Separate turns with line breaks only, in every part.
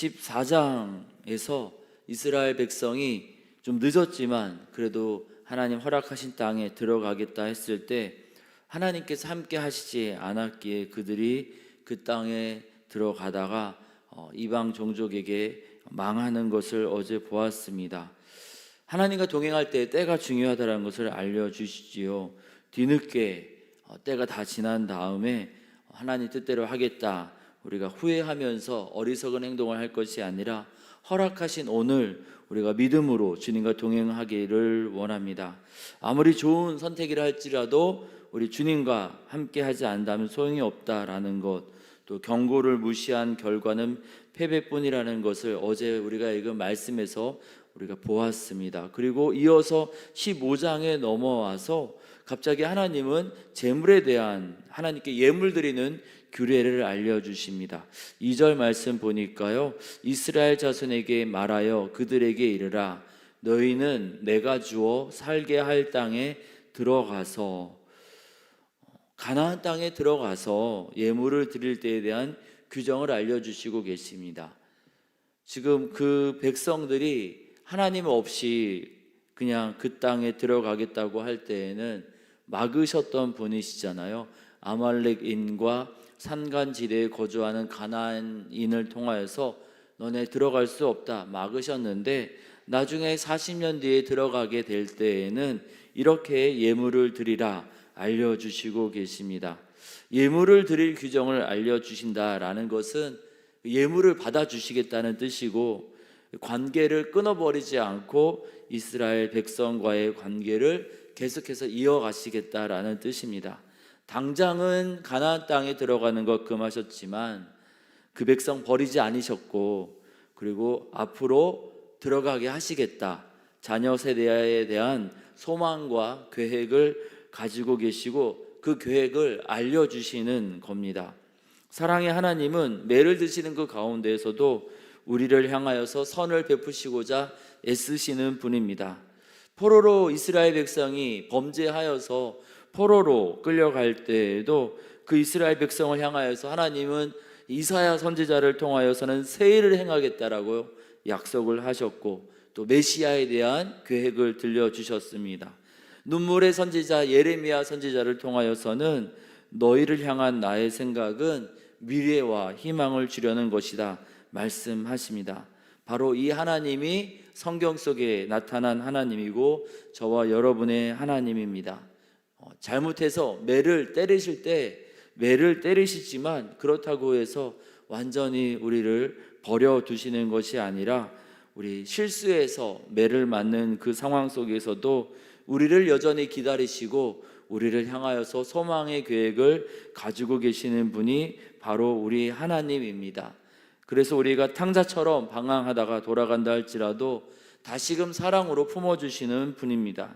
14장에서 이스라엘 백성이 좀 늦었지만 그래도 하나님 허락하신 땅에 들어가겠다 했을 때 하나님께서 함께 하시지 않았기에 그들이 그 땅에 들어가다가 이방 종족에게 망하는 것을 어제 보았습니다. 하나님과 동행할 때 때가 중요하다는 것을 알려주시지요. 뒤늦게 때가 다 지난 다음에 하나님 뜻대로 하겠다, 우리가 후회하면서 어리석은 행동을 할 것이 아니라 허락하신 오늘 우리가 믿음으로 주님과 동행하기를 원합니다. 아무리 좋은 선택이라 할지라도 우리 주님과 함께 하지 않다면 소용이 없다라는 것, 또 경고를 무시한 결과는 패배뿐이라는 것을 어제 우리가 읽은 말씀에서 우리가 보았습니다. 그리고 이어서 15장에 넘어와서 갑자기 하나님은 재물에 대한 하나님께 예물 드리는 규례를 알려주십니다. 2절 말씀 보니까요, 이스라엘 자손에게 말하여 그들에게 이르라, 너희는 내가 주어 살게 할 땅에 들어가서, 가나안 땅에 들어가서 예물을 드릴 때에 대한 규정을 알려주시고 계십니다. 지금 그 백성들이 하나님 없이 그냥 그 땅에 들어가겠다고 할 때에는 막으셨던 분이시잖아요. 아말렉인과 산간지대에 거주하는 가나안인을 통하여서 너네 들어갈 수 없다 막으셨는데, 나중에 40년 뒤에 들어가게 될 때에는 이렇게 예물을 드리라 알려주시고 계십니다. 예물을 드릴 규정을 알려주신다라는 것은 예물을 받아주시겠다는 뜻이고, 관계를 끊어버리지 않고 이스라엘 백성과의 관계를 계속해서 이어가시겠다라는 뜻입니다. 당장은 가나안 땅에 들어가는 것 금하셨지만 그 백성 버리지 않으셨고, 그리고 앞으로 들어가게 하시겠다, 자녀 세대에 대한 소망과 계획을 가지고 계시고 그 계획을 알려주시는 겁니다. 사랑의 하나님은 매를 드시는 그 가운데에서도 우리를 향하여서 선을 베푸시고자 애쓰시는 분입니다. 포로로 이스라엘 백성이 범죄하여서 포로로 끌려갈 때에도 그 이스라엘 백성을 향하여서 하나님은 이사야 선지자를 통하여서는 새 일을 행하겠다라고 약속을 하셨고, 또 메시아에 대한 계획을 들려주셨습니다. 눈물의 선지자 예레미야 선지자를 통하여서는 너희를 향한 나의 생각은 미래와 희망을 주려는 것이다 말씀하십니다. 바로 이 하나님이 성경 속에 나타난 하나님이고 저와 여러분의 하나님입니다. 잘못해서 매를 때리실 때 매를 때리시지만 그렇다고 해서 완전히 우리를 버려두시는 것이 아니라, 우리 실수해서 매를 맞는 그 상황 속에서도 우리를 여전히 기다리시고 우리를 향하여서 소망의 계획을 가지고 계시는 분이 바로 우리 하나님입니다. 그래서 우리가 탕자처럼 방황하다가 돌아간다 할지라도 다시금 사랑으로 품어주시는 분입니다.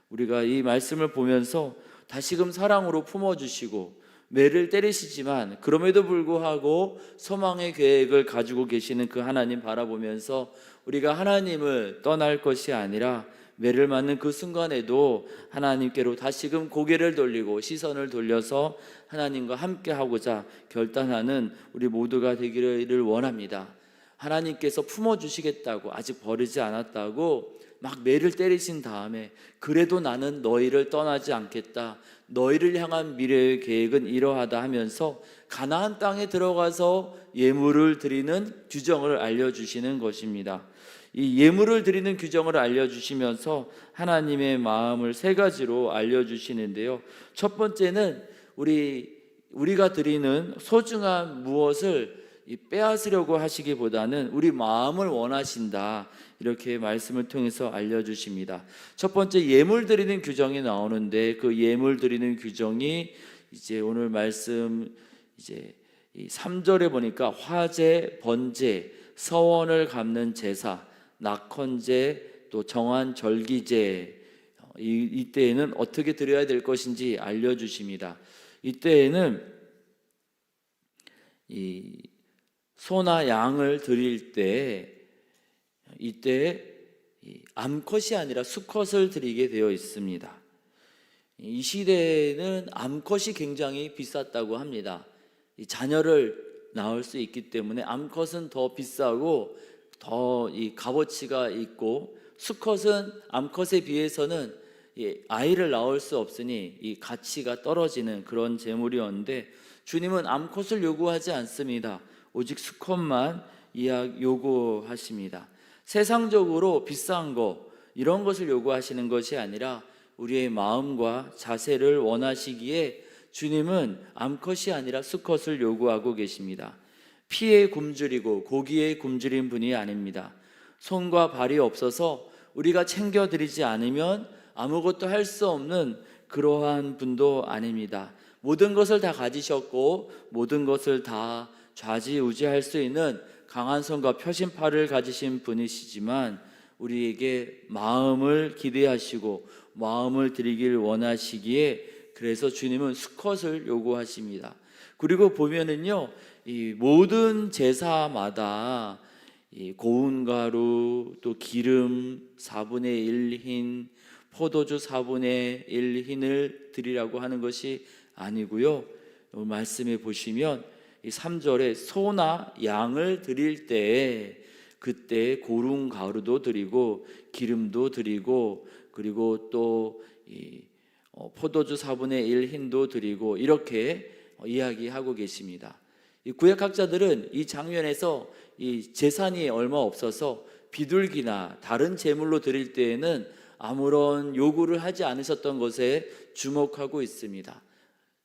우리가 이 말씀을 보면서 다시금 사랑으로 품어주시고 매를 때리시지만 그럼에도 불구하고 소망의 계획을 가지고 계시는 그 하나님 바라보면서 우리가 하나님을 떠날 것이 아니라 매를 맞는 그 순간에도 하나님께로 다시금 고개를 돌리고 시선을 돌려서 하나님과 함께 하고자 결단하는 우리 모두가 되기를 원합니다. 하나님께서 품어주시겠다고, 아직 버리지 않았다고 막 매를 때리신 다음에 그래도 나는 너희를 떠나지 않겠다, 너희를 향한 미래의 계획은 이러하다 하면서 가나안 땅에 들어가서 예물을 드리는 규정을 알려주시는 것입니다. 이 예물을 드리는 규정을 알려주시면서 하나님의 마음을 세 가지로 알려주시는데요, 첫 번째는 우리가 드리는 소중한 무엇을 빼앗으려고 하시기보다는 우리 마음을 원하신다, 이렇게 말씀을 통해서 알려주십니다. 첫 번째 예물 드리는 규정이 나오는데, 그 예물 드리는 규정이 이제 오늘 말씀 이제 3절에 보니까 화제, 번제, 서원을 갚는 제사, 낙헌제, 또 정한 절기제, 이때에는 어떻게 드려야 될 것인지 알려주십니다. 이때에는 이 소나 양을 드릴 때 이때 암컷이 아니라 수컷을 드리게 되어 있습니다. 이 시대에는 암컷이 굉장히 비쌌다고 합니다. 이 자녀를 낳을 수 있기 때문에 암컷은 더 비싸고 더 이 값어치가 있고, 수컷은 암컷에 비해서는 아이를 낳을 수 없으니 이 가치가 떨어지는 그런 재물이었는데, 주님은 암컷을 요구하지 않습니다. 오직 수컷만 요구하십니다. 세상적으로 비싼 거, 이런 것을 요구하시는 것이 아니라 우리의 마음과 자세를 원하시기에 주님은 암컷이 아니라 수컷을 요구하고 계십니다. 피에 굶주리고 고기에 굶주린 분이 아닙니다. 손과 발이 없어서 우리가 챙겨드리지 않으면 아무것도 할 수 없는 그러한 분도 아닙니다. 모든 것을 다 가지셨고 모든 것을 다 좌지우지할 수 있는 강한 손과 펴신 팔을 가지신 분이시지만, 우리에게 마음을 기대하시고 마음을 드리길 원하시기에 그래서 주님은 수컷을 요구하십니다. 그리고 보면은요, 이 모든 제사마다 이 고운 가루, 또 기름 4분의 1 흰, 포도주 4분의 1 흰을 드리라고 하는 것이 아니고요, 말씀해 보시면 이 3절에 소나 양을 드릴 때에 그때 고운 가루도 드리고 기름도 드리고, 그리고 또 포도주 4분의 1 흰도 드리고, 이렇게 이야기하고 계십니다. 이 구약학자들은 이 장면에서 이 재산이 얼마 없어서 비둘기나 다른 제물로 드릴 때에는 아무런 요구를 하지 않으셨던 것에 주목하고 있습니다.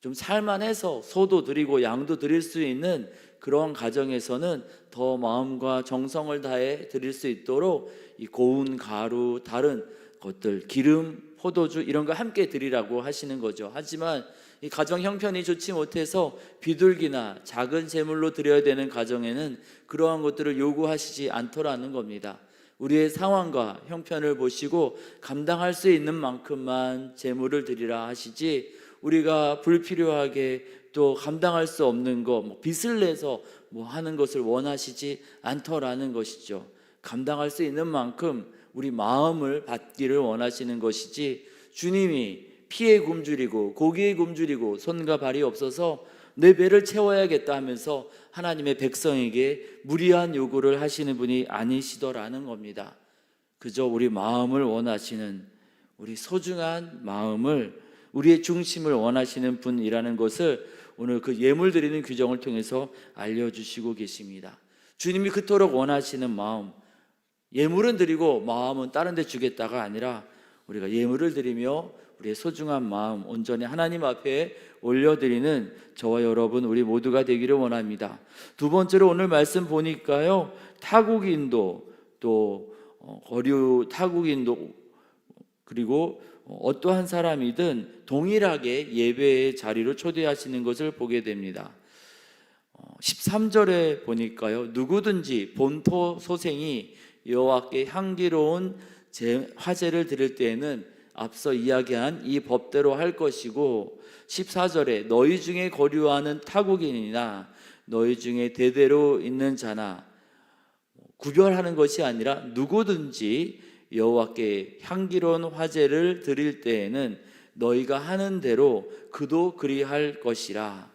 좀 살만해서 소도 드리고 양도 드릴 수 있는 그런 가정에서는 더 마음과 정성을 다해 드릴 수 있도록 이 고운 가루, 다른 것들, 기름, 포도주 이런 거 함께 드리라고 하시는 거죠. 하지만 이 가정 형편이 좋지 못해서 비둘기나 작은 제물로 드려야 되는 가정에는 그러한 것들을 요구하시지 않더라는 겁니다. 우리의 상황과 형편을 보시고 감당할 수 있는 만큼만 제물을 드리라 하시지, 우리가 불필요하게 또 감당할 수 없는 거, 빚을 내서 하는 것을 원하시지 않더라는 것이죠. 감당할 수 있는 만큼 우리 마음을 받기를 원하시는 것이지, 주님이 피에 굶주리고 고기에 굶주리고 손과 발이 없어서 내 배를 채워야겠다 하면서 하나님의 백성에게 무리한 요구를 하시는 분이 아니시더라는 겁니다. 그저 우리 마음을 원하시는, 우리 소중한 마음을, 우리의 중심을 원하시는 분이라는 것을 오늘 그 예물 드리는 규정을 통해서 알려주시고 계십니다. 주님이 그토록 원하시는 마음, 예물은 드리고 마음은 다른 데 주겠다가 아니라 우리가 예물을 드리며 우리의 소중한 마음 온전히 하나님 앞에 올려드리는 저와 여러분 우리 모두가 되기를 원합니다. 두 번째로 오늘 말씀 보니까요, 타국인도 또 거류 타국인도 그리고 어떠한 사람이든 동일하게 예배의 자리로 초대하시는 것을 보게 됩니다. 13절에 보니까요, 누구든지 본토 소생이 여호와께 향기로운 화제를 드릴 때에는 앞서 이야기한 이 법대로 할 것이고, 14절에 너희 중에 거류하는 타국인이나 너희 중에 대대로 있는 자나, 구별하는 것이 아니라 누구든지 여호와께 향기로운 화제를 드릴 때에는 너희가 하는 대로 그도 그리할 것이라.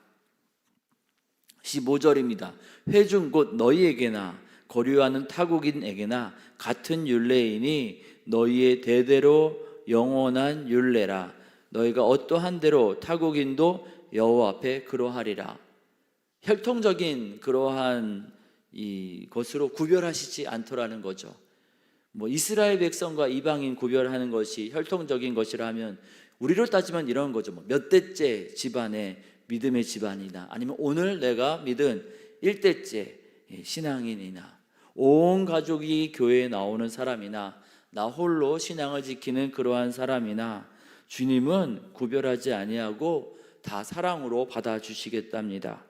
15절입니다. 회중 곧 너희에게나 거류하는 타국인에게나 같은 율례이니 너희의 대대로 영원한 율례라. 너희가 어떠한 대로 타국인도 여호와 앞에 그러하리라. 혈통적인 그러한 이 것으로 구별하시지 않더라는 거죠. 이스라엘 백성과 이방인 구별하는 것이 혈통적인 것이라면 우리로 따지면 이런 거죠. 몇 대째 집안의 믿음의 집안이나, 아니면 오늘 내가 믿은 1대째 신앙인이나, 온 가족이 교회에 나오는 사람이나, 나 홀로 신앙을 지키는 그러한 사람이나, 주님은 구별하지 아니하고 다 사랑으로 받아주시겠답니다.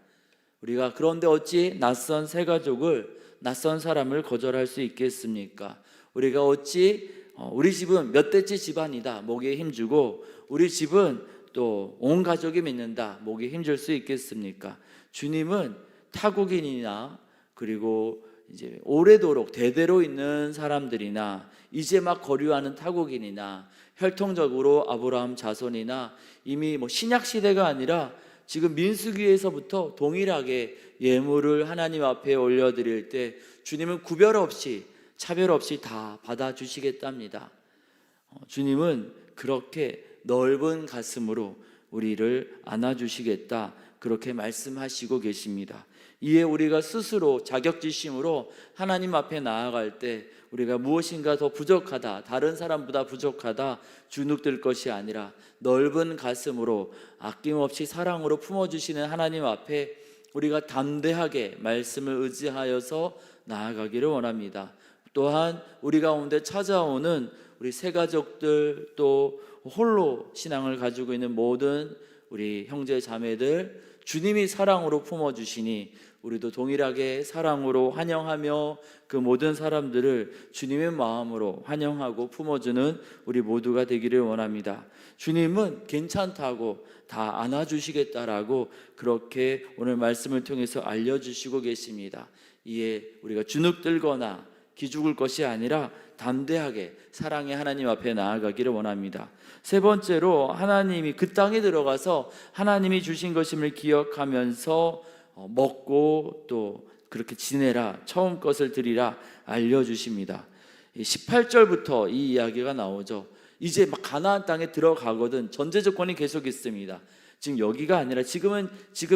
우리가 그런데 어찌 낯선 새 가족을, 낯선 사람을 거절할 수 있겠습니까? 우리가 어찌 우리 집은 몇 대째 집안이다 목에 힘주고 우리 집은 또 온 가족이 믿는다 목에 힘줄 수 있겠습니까? 주님은 타국인이나, 그리고 이제 오래도록 대대로 있는 사람들이나, 이제 막 거류하는 타국인이나, 혈통적으로 아브라함 자손이나, 이미 신약 시대가 아니라 지금 민수기에서부터 동일하게 예물을 하나님 앞에 올려드릴 때 주님은 구별 없이 차별 없이 다 받아주시겠답니다. 주님은 그렇게 넓은 가슴으로 우리를 안아주시겠다, 그렇게 말씀하시고 계십니다. 이에 우리가 스스로 자격지심으로 하나님 앞에 나아갈 때 우리가 무엇인가 더 부족하다, 다른 사람보다 부족하다 주눅들 것이 아니라 넓은 가슴으로 아낌없이 사랑으로 품어주시는 하나님 앞에 우리가 담대하게 말씀을 의지하여서 나아가기를 원합니다. 또한 우리 가운데 찾아오는 우리 새가족들, 또 홀로 신앙을 가지고 있는 모든 우리 형제 자매들, 주님이 사랑으로 품어주시니 우리도 동일하게 사랑으로 환영하며 그 모든 사람들을 주님의 마음으로 환영하고 품어주는 우리 모두가 되기를 원합니다. 주님은 괜찮다고 다 안아주시겠다라고 그렇게 오늘 말씀을 통해서 알려주시고 계십니다. 이에 우리가 주눅들거나 기죽을 것이 아니라 담대하게 사랑의 하나님 앞에 나아가기를 원합니다. 세 번째로, 하나님이 그 땅에 들어가서 하나님이 주신 것임을 기억하면서 먹고 또 그렇게 지내라, 처음 것을 드리라 알려주십니다. 18절부터 이 이야기가 나오죠. 이제 막 가나안 땅에 들어가거든 전제 조건이 계속 있습니다. 지금 여기가 아니라 지금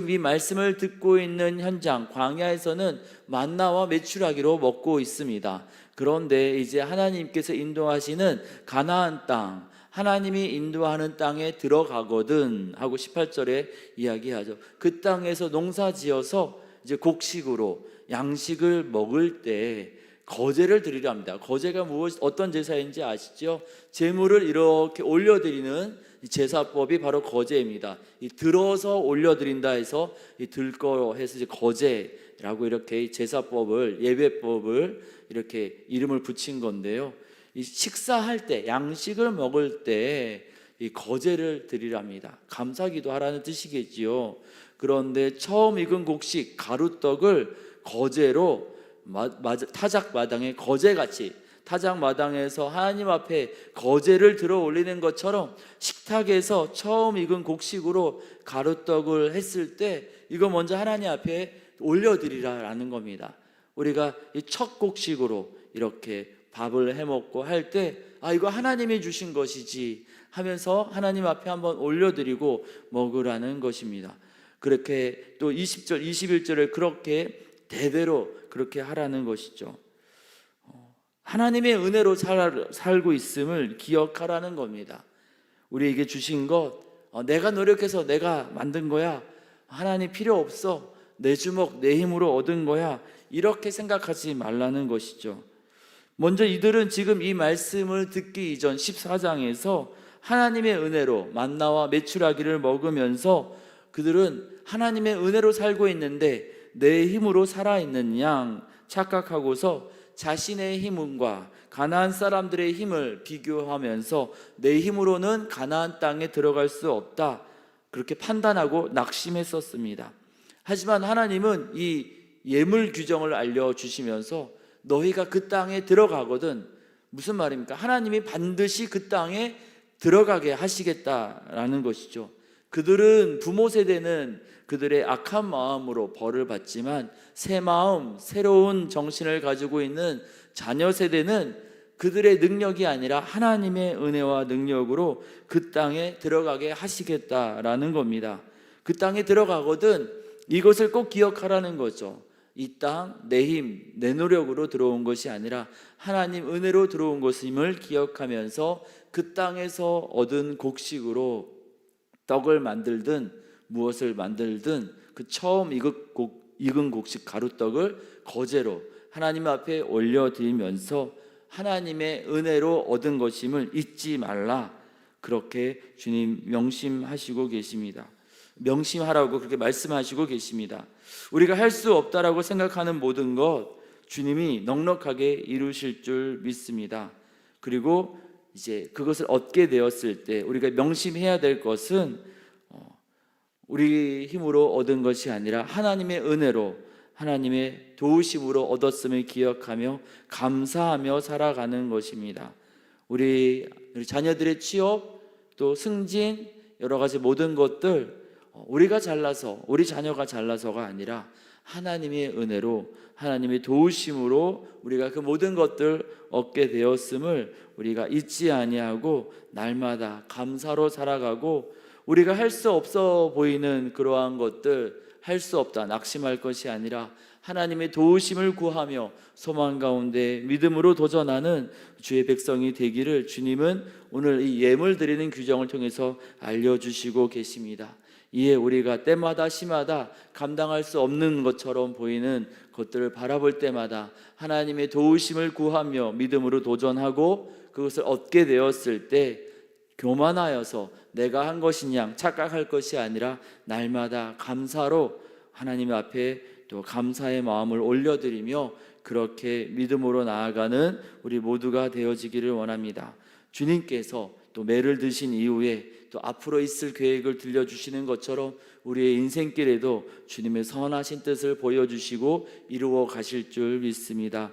이 말씀을 듣고 있는 현장 광야에서는 만나와 메추라기로 먹고 있습니다. 그런데 이제 하나님께서 인도하시는 가나안 땅, 하나님이 인도하는 땅에 들어가거든 하고 18절에 이야기하죠. 그 땅에서 농사 지어서 이제 곡식으로 양식을 먹을 때 거제를 드리려 합니다. 거제가 어떤 제사인지 아시죠? 제물을 이렇게 올려드리는 제사법이 바로 거제입니다. 이 들어서 올려드린다 해서 이 들거 해서 이제 거제라고 이렇게 제사법을, 예배법을 이렇게 이름을 붙인 건데요. 이 식사할 때, 양식을 먹을 때 이 거제를 드리랍니다. 감사기도 하라는 뜻이겠지요. 그런데 처음 익은 곡식 가루떡을 거제로 타작마당에 거제같이, 타작마당에서 하나님 앞에 거제를 들어 올리는 것처럼 식탁에서 처음 익은 곡식으로 가루떡을 했을 때 이거 먼저 하나님 앞에 올려드리라라는 겁니다. 우리가 이 첫 곡식으로 이렇게 밥을 해먹고 할 때 이거 하나님이 주신 것이지 하면서 하나님 앞에 한번 올려드리고 먹으라는 것입니다. 그렇게 또 20절, 21절에 그렇게 대대로 그렇게 하라는 것이죠. 하나님의 은혜로 살고 있음을 기억하라는 겁니다. 우리에게 주신 것, 내가 노력해서 내가 만든 거야, 하나님 필요 없어, 내 주먹 내 힘으로 얻은 거야, 이렇게 생각하지 말라는 것이죠. 먼저 이들은 지금 이 말씀을 듣기 이전 14장에서 하나님의 은혜로 만나와 메추라기를 먹으면서 그들은 하나님의 은혜로 살고 있는데 내 힘으로 살아있는 양 착각하고서 자신의 힘과 가나안 사람들의 힘을 비교하면서 내 힘으로는 가나안 땅에 들어갈 수 없다, 그렇게 판단하고 낙심했었습니다. 하지만 하나님은 이 예물 규정을 알려주시면서 너희가 그 땅에 들어가거든, 무슨 말입니까? 하나님이 반드시 그 땅에 들어가게 하시겠다라는 것이죠. 그들은 부모 세대는 그들의 악한 마음으로 벌을 받지만 새 마음, 새로운 정신을 가지고 있는 자녀 세대는 그들의 능력이 아니라 하나님의 은혜와 능력으로 그 땅에 들어가게 하시겠다라는 겁니다. 그 땅에 들어가거든 이것을 꼭 기억하라는 거죠. 이 땅 내 힘, 내 노력으로 들어온 것이 아니라 하나님 은혜로 들어온 것임을 기억하면서 그 땅에서 얻은 곡식으로 떡을 만들든 무엇을 만들든 그 처음 익은 곡식 가루떡을 거제로 하나님 앞에 올려드리면서 하나님의 은혜로 얻은 것임을 잊지 말라, 그렇게 주님 명심하시고 계십니다. 명심하라고 그렇게 말씀하시고 계십니다. 우리가 할 수 없다라고 생각하는 모든 것 주님이 넉넉하게 이루실 줄 믿습니다. 그리고 이제 그것을 얻게 되었을 때 우리가 명심해야 될 것은 우리 힘으로 얻은 것이 아니라 하나님의 은혜로, 하나님의 도우심으로 얻었음을 기억하며 감사하며 살아가는 것입니다. 우리 자녀들의 취업, 또 승진, 여러 가지 모든 것들 우리가 잘나서 우리 자녀가 잘나서가 아니라 하나님의 은혜로 하나님의 도우심으로 우리가 그 모든 것들 얻게 되었음을 우리가 잊지 아니하고 날마다 감사로 살아가고, 우리가 할 수 없어 보이는 그러한 것들, 할 수 없다 낙심할 것이 아니라 하나님의 도우심을 구하며 소망 가운데 믿음으로 도전하는 주의 백성이 되기를 주님은 오늘 이 예물 드리는 규정을 통해서 알려주시고 계십니다. 이에 우리가 때마다 시마다 감당할 수 없는 것처럼 보이는 것들을 바라볼 때마다 하나님의 도우심을 구하며 믿음으로 도전하고 그것을 얻게 되었을 때 교만하여서 내가 한 것이냐 착각할 것이 아니라 날마다 감사로 하나님 앞에 또 감사의 마음을 올려드리며 그렇게 믿음으로 나아가는 우리 모두가 되어지기를 원합니다. 주님께서 또 매를 드신 이후에 또 앞으로 있을 계획을 들려주시는 것처럼 우리의 인생길에도 주님의 선하신 뜻을 보여주시고 이루어 가실 줄 믿습니다.